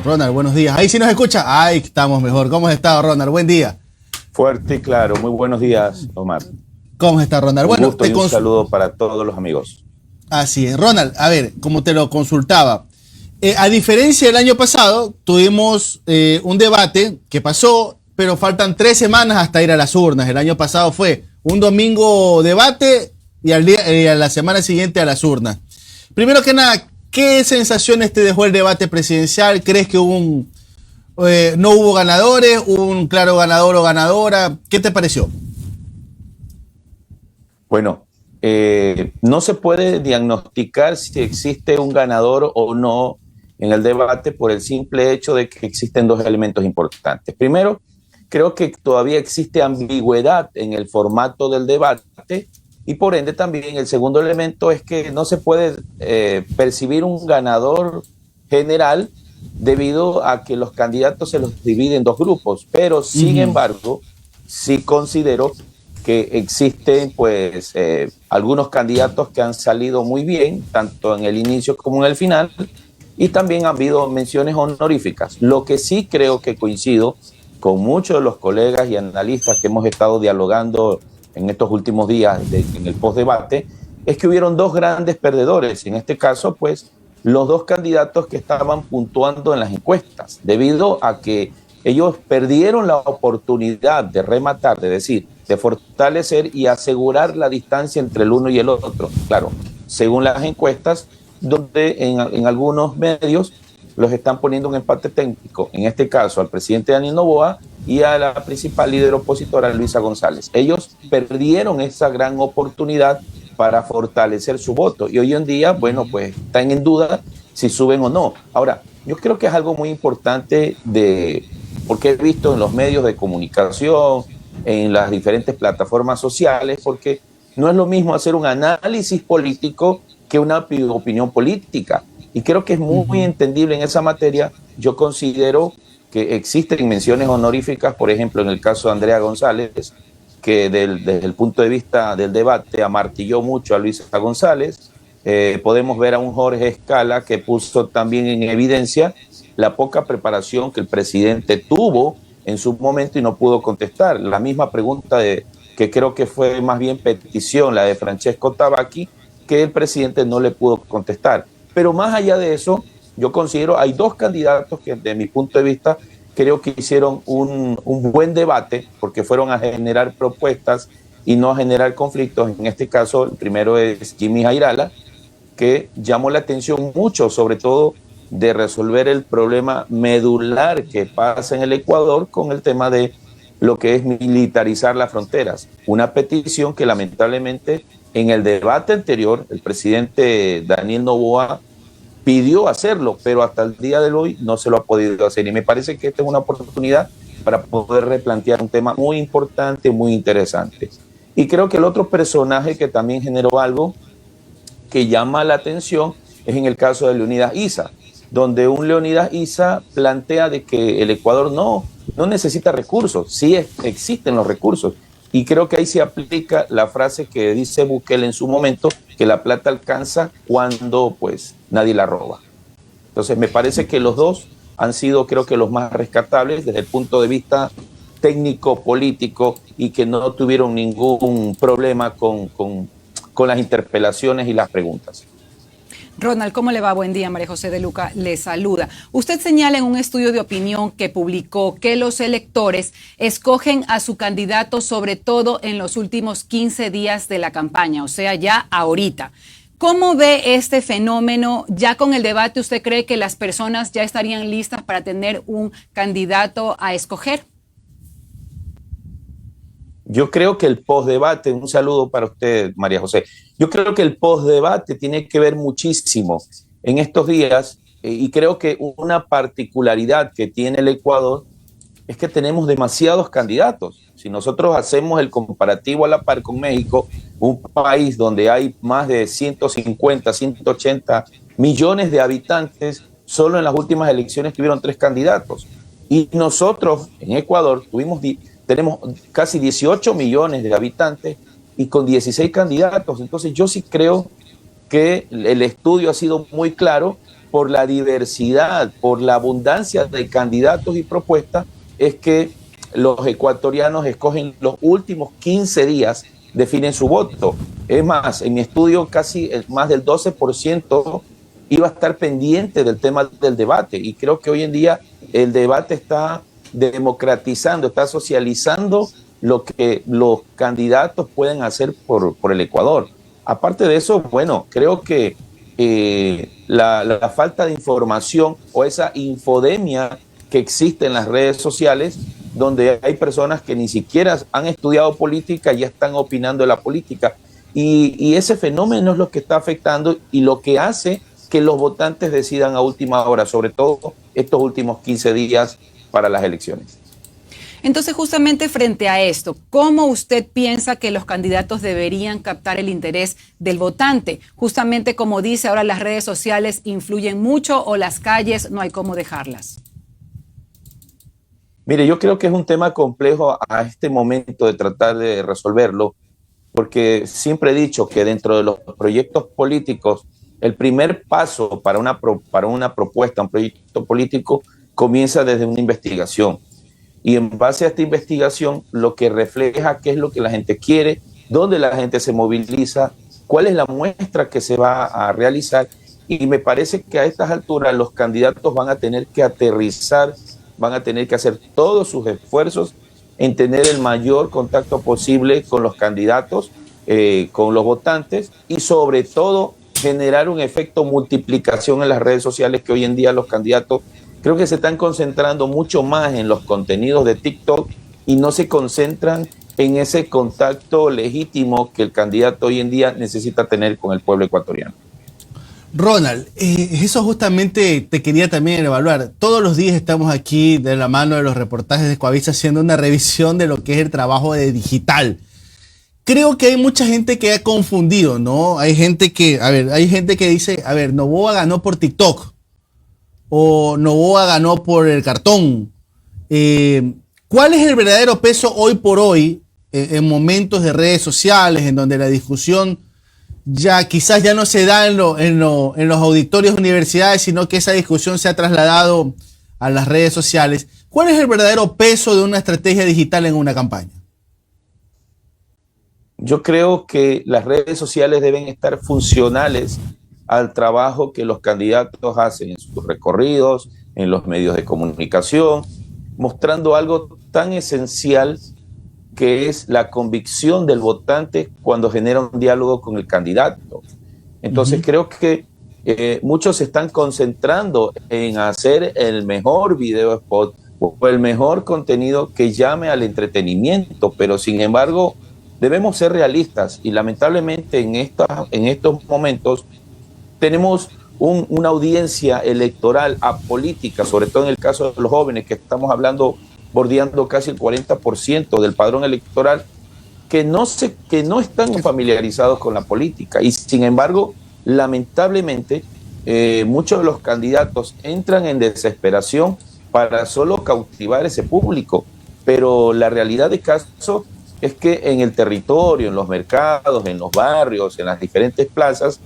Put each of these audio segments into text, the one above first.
Ronald, buenos días. Ahí sí nos escucha. Ahí estamos mejor. ¿Cómo has estado, Ronald? Buen día. Fuerte y claro. Muy buenos días, Omar. ¿Cómo está, Ronald? Un Bueno, gusto y un saludo para todos los amigos. Así es. Ronald, a ver, como te lo consultaba, a diferencia del año pasado, tuvimos un debate que pasó, pero faltan 3 semanas hasta ir a las urnas. El año pasado fue un domingo debate y a la semana siguiente a las urnas. Primero que nada, ¿qué sensaciones te dejó el debate presidencial? ¿Crees que no hubo ganadores? ¿Hubo un claro ganador o ganadora? ¿Qué te pareció? Bueno, no se puede diagnosticar si existe un ganador o no en el debate por el simple hecho de que existen 2 elementos importantes. Primero, creo que todavía existe ambigüedad en el formato del debate y por ende también el segundo elemento es que no se puede percibir un ganador general debido a que los candidatos se los dividen en 2 grupos, pero sin embargo, sí considero que existen pues algunos candidatos que han salido muy bien, tanto en el inicio como en el final, y también ha habido menciones honoríficas. Lo que sí creo que coincido con muchos de los colegas y analistas que hemos estado dialogando en estos últimos días en el postdebate, es que hubieron 2 grandes perdedores. En este caso, pues, los 2 candidatos que estaban puntuando en las encuestas, debido a que ellos perdieron la oportunidad de rematar, de decir, de fortalecer y asegurar la distancia entre el uno y el otro. Claro, según las encuestas, donde en algunos medios los están poniendo un empate técnico, en este caso al presidente Daniel Noboa y a la principal líder opositora, Luisa González. Ellos perdieron esa gran oportunidad para fortalecer su voto y hoy en día, bueno, pues están en duda si suben o no. Ahora, yo creo que es algo muy importante porque he visto en los medios de comunicación, en las diferentes plataformas sociales, porque no es lo mismo hacer un análisis político que una opinión política. Y creo que es muy entendible en esa materia. Yo considero que existen menciones honoríficas, por ejemplo, en el caso de Andrea González, que desde el punto de vista del debate amartilló mucho a Luisa González. Podemos ver a un Jorge Escala que puso también en evidencia la poca preparación que el presidente tuvo en su momento y no pudo contestar. La misma pregunta que creo que fue más bien petición, la de Francesco Tabacchi, que el presidente no le pudo contestar. Pero más allá de eso, yo considero hay 2 candidatos que desde mi punto de vista creo que hicieron un buen debate porque fueron a generar propuestas y no a generar conflictos. En este caso, el primero es Jimmy Jairala, que llamó la atención mucho, sobre todo de resolver el problema medular que pasa en el Ecuador con el tema de lo que es militarizar las fronteras. Una petición que lamentablemente en el debate anterior el presidente Daniel Noboa pidió hacerlo, pero hasta el día de hoy no se lo ha podido hacer. Y me parece que esta es una oportunidad para poder replantear un tema muy importante, muy interesante. Y creo que el otro personaje que también generó algo que llama la atención es en el caso de Leonidas Issa, donde un Leonidas Issa plantea de que el Ecuador no necesita recursos, sí existen los recursos. Y creo que ahí se aplica la frase que dice Bukele en su momento, que la plata alcanza cuando pues nadie la roba. Entonces me parece que los 2 han sido creo que los más rescatables desde el punto de vista técnico-político y que no tuvieron ningún problema con las interpelaciones y las preguntas. Ronald, ¿cómo le va? Buen día, María José de Luca le saluda. Usted señala en un estudio de opinión que publicó que los electores escogen a su candidato sobre todo en los últimos 15 días de la campaña, o sea, ya ahorita. ¿Cómo ve este fenómeno? ¿Ya con el debate usted cree que las personas ya estarían listas para tener un candidato a escoger? Yo creo que el postdebate, un saludo para usted, María José. Yo creo que el postdebate tiene que ver muchísimo en estos días y creo que una particularidad que tiene el Ecuador es que tenemos demasiados candidatos. Si nosotros hacemos el comparativo a la par con México, un país donde hay más de 150, 180 millones de habitantes, solo en las últimas elecciones tuvieron 3 candidatos. Y nosotros en Ecuador tenemos casi 18 millones de habitantes y con 16 candidatos. Entonces yo sí creo que el estudio ha sido muy claro por la diversidad, por la abundancia de candidatos y propuestas, es que los ecuatorianos escogen los últimos 15 días, definen su voto. Es más, en mi estudio casi más del 12% iba a estar pendiente del tema del debate, y creo que hoy en día el debate está democratizando, está socializando lo que los candidatos pueden hacer por el Ecuador. Aparte de eso, bueno, creo que la falta de información o esa infodemia que existe en las redes sociales, donde hay personas que ni siquiera han estudiado política y ya están opinando de la política, y ese fenómeno es lo que está afectando y lo que hace que los votantes decidan a última hora, sobre todo estos últimos 15 días para las elecciones. Entonces, justamente frente a esto, ¿cómo usted piensa que los candidatos deberían captar el interés del votante? Justamente como dice, ahora las redes sociales influyen mucho, o las calles no hay cómo dejarlas. Mire, yo creo que es un tema complejo a este momento de tratar de resolverlo, porque siempre he dicho que dentro de los proyectos políticos, el primer paso para una propuesta, un proyecto político, comienza desde una investigación. Y en base a esta investigación, lo que refleja qué es lo que la gente quiere, dónde la gente se moviliza, cuál es la muestra que se va a realizar. Y me parece que a estas alturas los candidatos van a tener que aterrizar, van a tener que hacer todos sus esfuerzos en tener el mayor contacto posible con los candidatos, con los votantes, y sobre todo generar un efecto multiplicación en las redes sociales, que hoy en día los candidatos creo que se están concentrando mucho más en los contenidos de TikTok y no se concentran en ese contacto legítimo que el candidato hoy en día necesita tener con el pueblo ecuatoriano. Ronald, eso justamente te quería también evaluar. Todos los días estamos aquí de la mano de los reportajes de Coavisa haciendo una revisión de lo que es el trabajo de digital. Creo que hay mucha gente que ha confundido, ¿no? Hay gente que dice, Noboa ganó por TikTok, o Noboa ganó por el cartón. ¿Cuál es el verdadero peso hoy por hoy en momentos de redes sociales en donde la discusión quizás ya no se da en los auditorios de universidades, sino que esa discusión se ha trasladado a las redes sociales? ¿Cuál es el verdadero peso de una estrategia digital en una campaña? Yo creo que las redes sociales deben estar funcionales al trabajo que los candidatos hacen en sus recorridos, en los medios de comunicación, mostrando algo tan esencial que es la convicción del votante cuando genera un diálogo con el candidato. Entonces creo que muchos se están concentrando en hacer el mejor video spot o el mejor contenido que llame al entretenimiento, pero sin embargo debemos ser realistas, y lamentablemente en estos momentos tenemos una audiencia electoral apolítica, sobre todo en el caso de los jóvenes, que estamos hablando, bordeando casi el 40% del padrón electoral, que no están familiarizados con la política. Y sin embargo, lamentablemente, muchos de los candidatos entran en desesperación para solo cautivar ese público. Pero la realidad de caso es que en el territorio, en los mercados, en los barrios, en las diferentes plazas,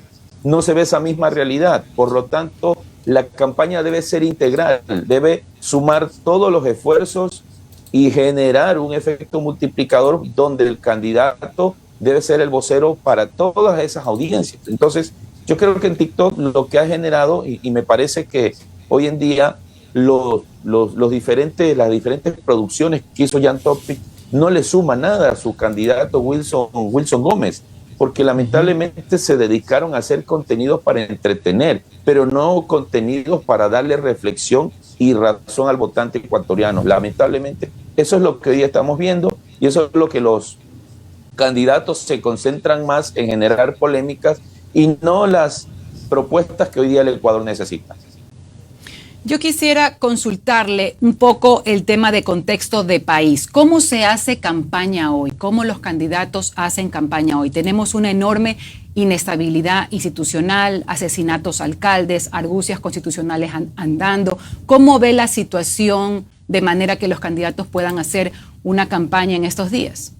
no se ve esa misma realidad. Por lo tanto, la campaña debe ser integral, debe sumar todos los esfuerzos y generar un efecto multiplicador donde el candidato debe ser el vocero para todas esas audiencias. Entonces, yo creo que en TikTok lo que ha generado, y me parece que hoy en día las diferentes producciones que hizo Jan Topic no le suma nada a su candidato Wilson Gómez, porque lamentablemente se dedicaron a hacer contenidos para entretener, pero no contenidos para darle reflexión y razón al votante ecuatoriano. Lamentablemente, eso es lo que hoy estamos viendo, y eso es lo que los candidatos se concentran más en generar polémicas y no las propuestas que hoy día el Ecuador necesita. Yo quisiera consultarle un poco el tema de contexto de país. ¿Cómo se hace campaña hoy? ¿Cómo los candidatos hacen campaña hoy? Tenemos una enorme inestabilidad institucional, asesinatos a alcaldes, argucias constitucionales andando. ¿Cómo ve la situación de manera que los candidatos puedan hacer una campaña en estos días?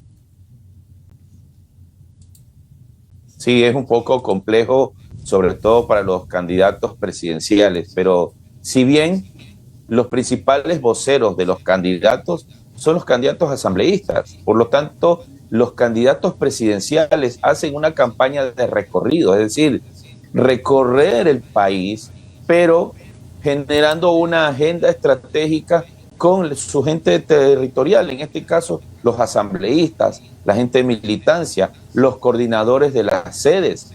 Sí, es un poco complejo, sobre todo para los candidatos presidenciales. Pero si bien los principales voceros de los candidatos son los candidatos asambleístas, por lo tanto, los candidatos presidenciales hacen una campaña de recorrido, es decir, recorrer el país, pero generando una agenda estratégica con su gente territorial, en este caso los asambleístas, la gente de militancia, los coordinadores de las sedes,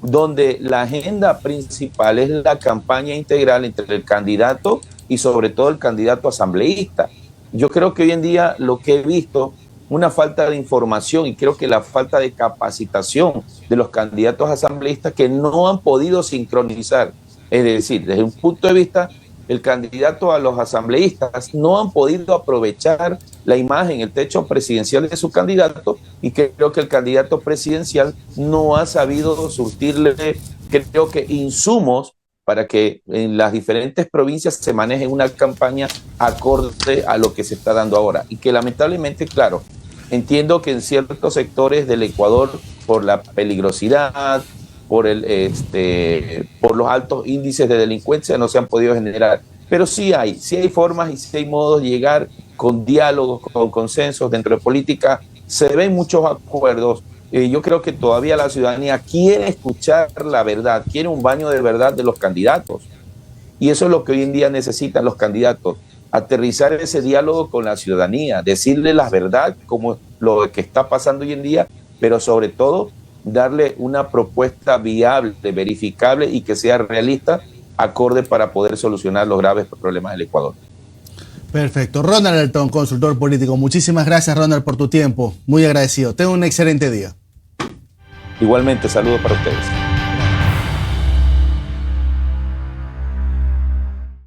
donde la agenda principal es la campaña integral entre el candidato y sobre todo el candidato asambleísta. Yo creo que hoy en día lo que he visto, una falta de información y creo que la falta de capacitación de los candidatos asambleístas que no han podido sincronizar. Es decir, desde un punto de vista, el candidato a los asambleístas no han podido aprovechar la imagen, el techo presidencial de su candidato, y creo que el candidato presidencial no ha sabido surtirle, creo que, insumos para que en las diferentes provincias se maneje una campaña acorde a lo que se está dando ahora. Y que lamentablemente, claro, entiendo que en ciertos sectores del Ecuador, por la peligrosidad, por los altos índices de delincuencia, no se han podido generar. Pero sí hay formas y sí hay modos de llegar con diálogos, con consensos dentro de política. Se ven muchos acuerdos. Yo creo que todavía la ciudadanía quiere escuchar la verdad, quiere un baño de verdad de los candidatos. Y eso es lo que hoy en día necesitan los candidatos, aterrizar ese diálogo con la ciudadanía, decirle la verdad como lo que está pasando hoy en día, pero sobre todo darle una propuesta viable, verificable y que sea realista, acorde para poder solucionar los graves problemas del Ecuador. Perfecto. Ronald Elton, consultor político. Muchísimas gracias, Ronald, por tu tiempo. Muy agradecido. Tenga un excelente día. Igualmente, saludos para ustedes.